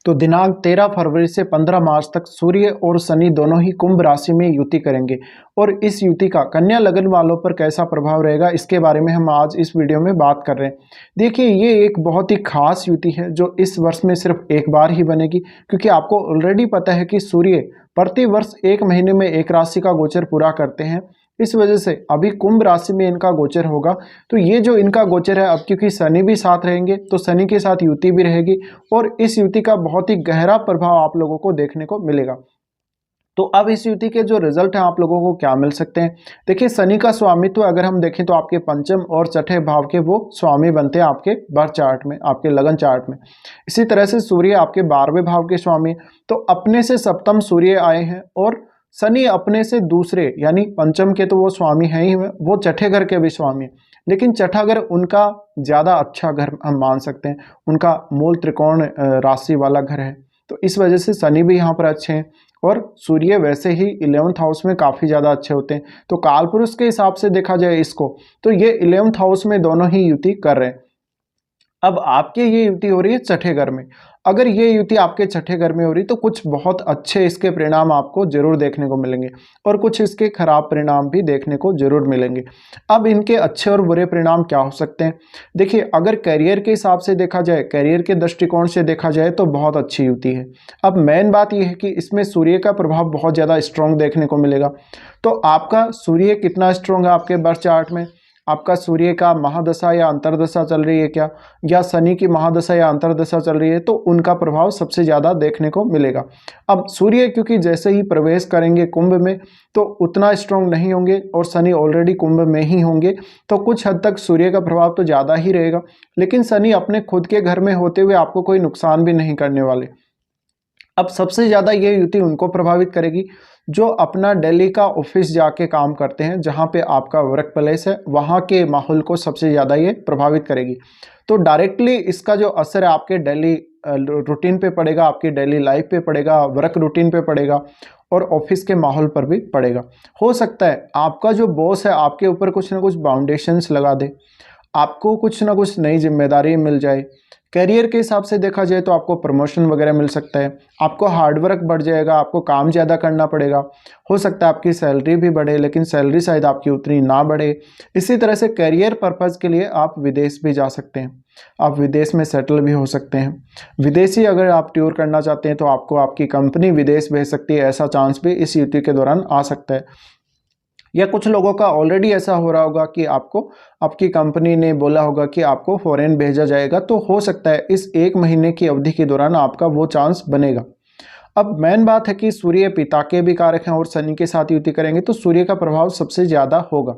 तो दिनांक 13 फरवरी से 15 मार्च तक सूर्य और शनि दोनों ही कुंभ राशि में युति करेंगे और इस युति का कन्या लगन वालों पर कैसा प्रभाव रहेगा इसके बारे में हम आज इस वीडियो में बात कर रहे हैं। देखिए, ये एक बहुत ही खास युति है जो इस वर्ष में सिर्फ एक बार ही बनेगी, क्योंकि आपको ऑलरेडी पता है कि सूर्य प्रति वर्ष एक महीने में एक राशि का गोचर पूरा करते हैं। इस वजह से अभी कुंभ राशि में इनका गोचर होगा। तो ये जो इनका गोचर है, अब क्योंकि शनि भी साथ रहेंगे तो शनि के साथ युति भी रहेगी और इस युति का बहुत ही गहरा प्रभाव आप लोगों को देखने को मिलेगा। तो अब इस युति के जो रिजल्ट हैं आप लोगों को क्या मिल सकते हैं। देखिए, शनि का स्वामित्व अगर हम देखें तो आपके पंचम और छठे भाव के वो स्वामी बनते हैं आपके बर्थ चार्ट में, आपके लगन चार्ट में। इसी तरह से सूर्य आपके 12वें भाव के स्वामी, तो अपने से सप्तम सूर्य आए हैं और शनि अपने से दूसरे यानी पंचम के तो वो स्वामी हैं ही, वो छठे घर के भी स्वामी, लेकिन छठा घर उनका ज़्यादा अच्छा घर हम मान सकते हैं, उनका मूल त्रिकोण राशि वाला घर है। तो इस वजह से शनि भी यहाँ पर अच्छे हैं और सूर्य वैसे ही 11th हाउस में काफ़ी ज़्यादा अच्छे होते हैं। तो कालपुरुष के हिसाब से देखा जाए इसको, तो ये 11th हाउस में दोनों ही युति कर रहे हैं। अब आपके ये युति हो रही है छठे घर में। अगर ये युति आपके छठे घर में हो रही तो कुछ बहुत अच्छे इसके परिणाम आपको जरूर देखने को मिलेंगे और कुछ इसके खराब परिणाम भी देखने को जरूर मिलेंगे। अब इनके अच्छे और बुरे परिणाम क्या हो सकते हैं। देखिए, अगर करियर के हिसाब से देखा जाए, करियर के दृष्टिकोण से देखा जाए तो बहुत अच्छी युति है। अब मेन बात यह है कि इसमें सूर्य का प्रभाव बहुत ज़्यादा स्ट्रॉन्ग देखने को मिलेगा। तो आपका सूर्य कितना स्ट्रॉन्ग है आपके बर्थ चार्ट में, आपका सूर्य का महादशा या अंतर्दशा चल रही है क्या, या शनि की महादशा या अंतर्दशा चल रही है, तो उनका प्रभाव सबसे ज़्यादा देखने को मिलेगा। अब सूर्य क्योंकि जैसे ही प्रवेश करेंगे कुंभ में तो उतना स्ट्रॉन्ग नहीं होंगे और शनि ऑलरेडी कुंभ में ही होंगे, तो कुछ हद तक सूर्य का प्रभाव तो ज़्यादा ही रहेगा, लेकिन शनि अपने खुद के घर में होते हुए आपको कोई नुकसान भी नहीं करने वाले। अब सबसे ज़्यादा ये युति उनको प्रभावित करेगी जो अपना दिल्ली का ऑफिस जाके काम करते हैं, जहाँ पे आपका वर्क प्लेस है, वहाँ के माहौल को सबसे ज़्यादा ये प्रभावित करेगी। तो डायरेक्टली इसका जो असर है आपके डेली रूटीन पे पड़ेगा, आपकी डेली लाइफ पे पड़ेगा, वर्क रूटीन पे पड़ेगा और ऑफिस के माहौल पर भी पड़ेगा। हो सकता है आपका जो बॉस है आपके ऊपर कुछ ना कुछ बाउंडेशंस लगा दे, आपको कुछ ना कुछ नई जिम्मेदारी मिल जाए। करियर के हिसाब से देखा जाए तो आपको प्रमोशन वगैरह मिल सकता है, आपको हार्डवर्क बढ़ जाएगा, आपको काम ज़्यादा करना पड़ेगा। हो सकता है आपकी सैलरी भी बढ़े, लेकिन सैलरी शायद आपकी उतनी ना बढ़े। इसी तरह से करियर पर्पज़ के लिए आप विदेश भी जा सकते हैं, आप विदेश में सेटल भी हो सकते हैं। विदेशी अगर आप टूर करना चाहते हैं तो आपको आपकी कंपनी विदेश भेज सकती है, ऐसा चांस भी इस युति के दौरान आ सकता है। या कुछ लोगों का ऑलरेडी ऐसा हो रहा होगा कि आपको आपकी कंपनी ने बोला होगा कि आपको फॉरेन भेजा जाएगा, तो हो सकता है इस एक महीने की अवधि के दौरान आपका वो चांस बनेगा। अब मेन बात है कि सूर्य पिता के भी कारक हैं और शनि के साथ युति करेंगे तो सूर्य का प्रभाव सबसे ज़्यादा होगा।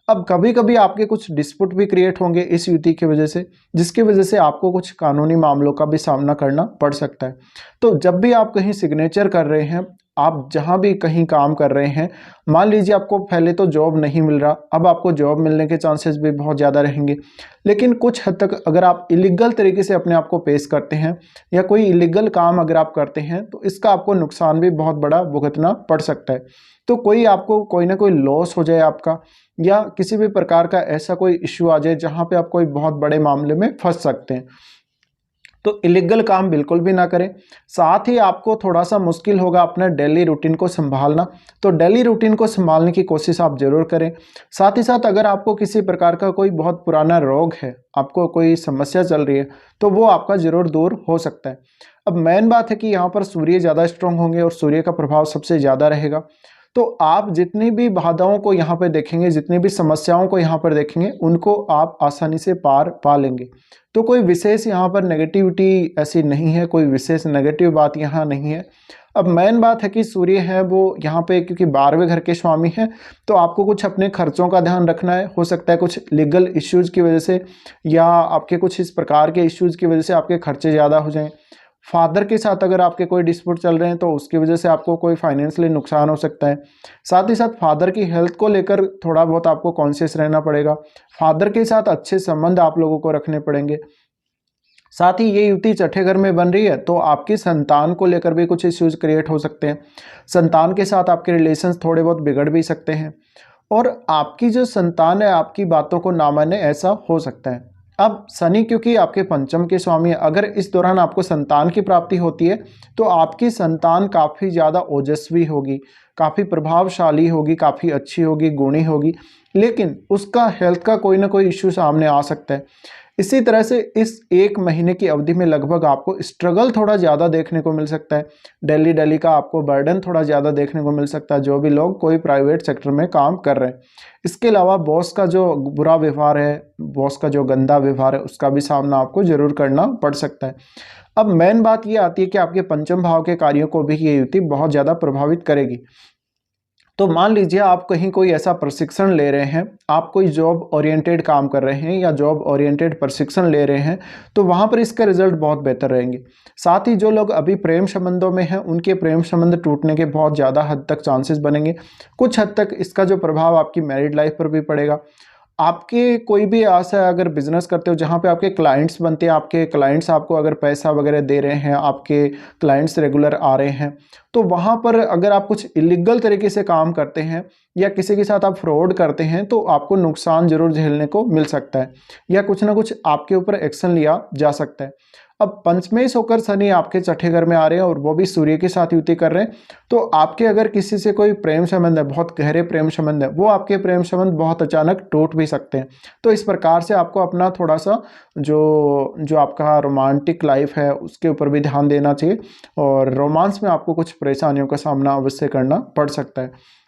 अब कभी कभी आपके कुछ डिस्प्यूट भी क्रिएट होंगे इस युति की वजह से, जिसकी वजह से आपको कुछ कानूनी मामलों का भी सामना करना पड़ सकता है। तो जब भी आप कहीं सिग्नेचर कर रहे हैं, आप जहां भी कहीं काम कर रहे हैं, मान लीजिए आपको पहले तो जॉब नहीं मिल रहा, अब आपको जॉब मिलने के चांसेस भी बहुत ज़्यादा रहेंगे, लेकिन कुछ हद तक अगर आप इलीगल तरीके से अपने आप को पेश करते हैं या कोई इलीगल काम अगर आप करते हैं तो इसका आपको नुकसान भी बहुत बड़ा भुगतना पड़ सकता है। तो कोई आपको कोई ना कोई लॉस हो जाए आपका, या किसी भी प्रकार का ऐसा कोई इश्यू आ जाए जहाँ पे आप कोई बहुत बड़े मामले में फंस सकते हैं, तो इलीगल काम बिल्कुल भी ना करें। साथ ही आपको थोड़ा सा मुश्किल होगा अपना डेली रूटीन को संभालना, तो डेली रूटीन को संभालने की कोशिश आप जरूर करें। साथ ही साथ अगर आपको किसी प्रकार का कोई बहुत पुराना रोग है, आपको कोई समस्या चल रही है, तो वो आपका जरूर दूर हो सकता है। अब मेन बात है कि यहाँ पर सूर्य ज़्यादा स्ट्रांग होंगे और सूर्य का प्रभाव सबसे ज़्यादा रहेगा। तो आप जितनी भी बाधाओं को यहाँ पर देखेंगे, जितनी भी समस्याओं को यहाँ पर देखेंगे, उनको आप आसानी से पार पा लेंगे। तो कोई विशेष यहाँ पर नेगेटिविटी ऐसी नहीं है, कोई विशेष नेगेटिव बात यहाँ नहीं है। अब मेन बात है कि सूर्य है वो यहाँ पे क्योंकि 12वें घर के स्वामी हैं, तो आपको कुछ अपने खर्चों का ध्यान रखना है। हो सकता है कुछ लीगल इश्यूज़ की वजह से या आपके कुछ इस प्रकार के इश्यूज़ की वजह से आपके खर्चे ज़्यादा हो जाएं। फादर के साथ अगर आपके कोई डिस्प्यूट चल रहे हैं तो उसकी वजह से आपको कोई फाइनेंशियली नुकसान हो सकता है। साथ ही साथ फादर की हेल्थ को लेकर थोड़ा बहुत आपको कॉन्शियस रहना पड़ेगा। फादर के साथ अच्छे संबंध आप लोगों को रखने पड़ेंगे। साथ ही ये युति छठे घर में बन रही है तो आपकी संतान को लेकर भी कुछ इश्यूज क्रिएट हो सकते हैं। संतान के साथ आपके रिलेशंस थोड़े बहुत बिगड़ भी सकते हैं और आपकी जो संतान है आपकी बातों को ना माने, ऐसा हो सकता है। अब शनि क्योंकि आपके पंचम के स्वामी है, अगर इस दौरान आपको संतान की प्राप्ति होती है तो आपकी संतान काफ़ी ज़्यादा ओजस्वी होगी, काफ़ी प्रभावशाली होगी, काफ़ी अच्छी होगी, गुणी होगी, लेकिन उसका हेल्थ का कोई ना कोई इश्यू सामने आ सकता है। इसी तरह से इस 1 महीने की अवधि में लगभग आपको स्ट्रगल थोड़ा ज़्यादा देखने को मिल सकता है। डेली डेली का आपको बर्डन थोड़ा ज़्यादा देखने को मिल सकता है, जो भी लोग कोई प्राइवेट सेक्टर में काम कर रहे हैं। इसके अलावा बॉस का जो बुरा व्यवहार है, बॉस का जो गंदा व्यवहार है, उसका भी सामना आपको ज़रूर करना पड़ सकता है। अब मेन बात ये आती है कि आपके पंचम भाव के कार्यों को भी ये युति बहुत ज़्यादा प्रभावित करेगी। तो मान लीजिए आप कहीं कोई ऐसा प्रशिक्षण ले रहे हैं, आप कोई जॉब ओरिएंटेड काम कर रहे हैं या जॉब ओरिएंटेड प्रशिक्षण ले रहे हैं, तो वहाँ पर इसके रिजल्ट बहुत बेहतर रहेंगे। साथ ही जो लोग अभी प्रेम संबंधों में हैं, उनके प्रेम संबंध टूटने के बहुत ज़्यादा हद तक चांसेस बनेंगे। कुछ हद तक इसका जो प्रभाव आपकी मैरिड लाइफ पर भी पड़ेगा। आपके कोई भी आशा अगर बिजनेस करते हो जहाँ पे आपके क्लाइंट्स बनते हैं, आपके क्लाइंट्स आपको अगर पैसा वगैरह दे रहे हैं, आपके क्लाइंट्स रेगुलर आ रहे हैं, तो वहाँ पर अगर आप कुछ इलीगल तरीके से काम करते हैं या किसी के साथ आप फ्रॉड करते हैं तो आपको नुकसान जरूर झेलने को मिल सकता है या कुछ ना कुछ आपके ऊपर एक्शन लिया जा सकता है। अब पंचमेश होकर शनि आपके छठे घर में आ रहे हैं और वो भी सूर्य के साथ युति कर रहे हैं, तो आपके अगर किसी से कोई प्रेम संबंध है, बहुत गहरे प्रेम संबंध है, वो आपके प्रेम संबंध बहुत अचानक टूट भी सकते हैं। तो इस प्रकार से आपको अपना थोड़ा सा जो जो आपका रोमांटिक लाइफ है उसके ऊपर भी ध्यान देना चाहिए और रोमांस में आपको कुछ परेशानियों का सामना अवश्य करना पड़ सकता है।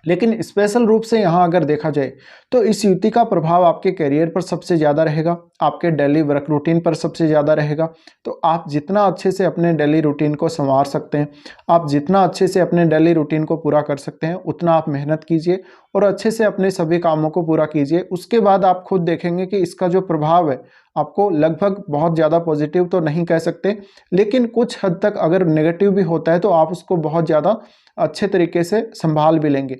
लेकिन स्पेशल रूप से यहाँ अगर देखा जाए तो इस युति का प्रभाव आपके करियर पर सबसे ज़्यादा रहेगा, आपके डेली वर्क रूटीन पर सबसे ज़्यादा रहेगा। तो आप जितना अच्छे से अपने डेली रूटीन को संवार सकते हैं, आप जितना अच्छे से अपने डेली रूटीन को पूरा कर सकते हैं, उतना आप मेहनत कीजिए और अच्छे से अपने सभी कामों को पूरा कीजिए। उसके बाद आप खुद देखेंगे कि इसका जो प्रभाव है आपको लगभग बहुत ज़्यादा पॉजिटिव तो नहीं कह सकते, लेकिन कुछ हद तक अगर नेगेटिव भी होता है तो आप उसको बहुत ज़्यादा अच्छे तरीके से संभाल भी लेंगे।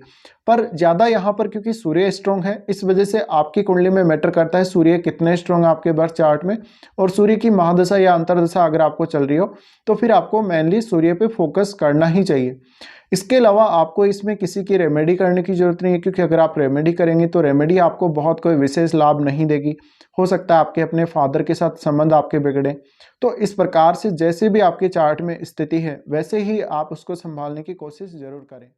पर ज़्यादा यहाँ पर क्योंकि सूर्य स्ट्रॉन्ग है, इस वजह से आपकी कुंडली में मैटर करता है सूर्य कितने स्ट्रॉन्ग है आपके बर्थ चार्ट में, और सूर्य की महादशा या अंतरदशा अगर आपको चल रही हो तो फिर आपको मेनली सूर्य पे फोकस करना ही चाहिए। इसके अलावा आपको इसमें किसी की रेमेडी करने की जरूरत नहीं है, क्योंकि अगर आप रेमेडी करेंगे तो रेमेडी आपको बहुत कोई विशेष लाभ नहीं देगी। हो सकता है आपके अपने फादर के साथ संबंध आपके बिगड़े। तो इस प्रकार से जैसे भी आपके चार्ट में स्थिति है वैसे ही आप उसको संभालने की कोशिश जरूर करें।